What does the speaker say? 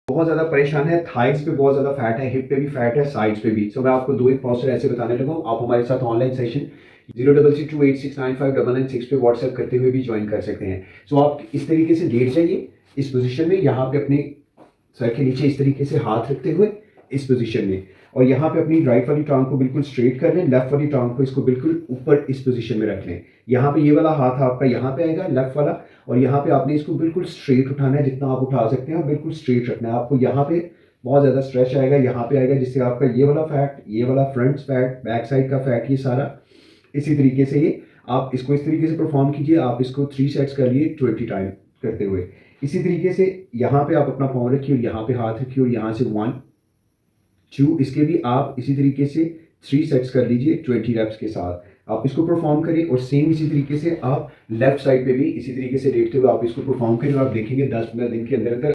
बहुत ज़्यादा परेशान है, थाइज़ पे बहुत ज़्यादा फैट है, हिप पे भी फैट है, साइड्स पे भी। सो मैं आपको 2 एक पोस्चर ऐसे बताने लगा हूँ। आप हमारे साथ ऑनलाइन सेशन 0632869599 पे व्हाट्सएप करते हुए भी ज्वाइन कर सकते हैं। सो आप इस तरीके से लेट जाइए, इस पोज़ीशन में, यहाँ पे अपने सर के नीचे इस तरीके से हाथ रखते हुए इस पोज़ीशन में, और यहाँ पे अपनी राइट वाली टाँग को बिल्कुल स्ट्रेट कर लें, लेफ्ट वाली टाँग को इसको बिल्कुल ऊपर इस पोज़ीशन में रख लें। यहाँ पे ये वाला हाथ आपका यहाँ पे आएगा, लेफ्ट वाला, और यहाँ पे आपने इसको बिल्कुल स्ट्रेट उठाना है, जितना आप उठा सकते हैं, और बिल्कुल स्ट्रेट रखना है। आपको यहाँ पे बहुत ज़्यादा स्ट्रेच आएगा, यहाँ पे आएगा, जिससे आपका ये वाला फैट, ये वाला फ्रंट फैट, बैक साइड का फैट, ये सारा इसी तरीके से ये आप इसको इस तरीके से परफॉर्म कीजिए। आप इसको 3 सेट्स कर लिए 20 टाइम करते हुए। इसी तरीके से यहाँ पे आप अपना पाँव रखिए और यहाँ पे हाथ रखिए, और यहाँ से 1 2 इसके भी आप इसी तरीके से 3 सेट्स कर लीजिए 20 रेप्स के साथ। आप इसको परफॉर्म करिए, और सेम इसी तरीके से आप लेफ्ट साइड पे भी इसी तरीके से लेटते हुए आप इसको परफॉर्म करिए, और आप देखेंगे 10-15 दिन के अंदर अंदर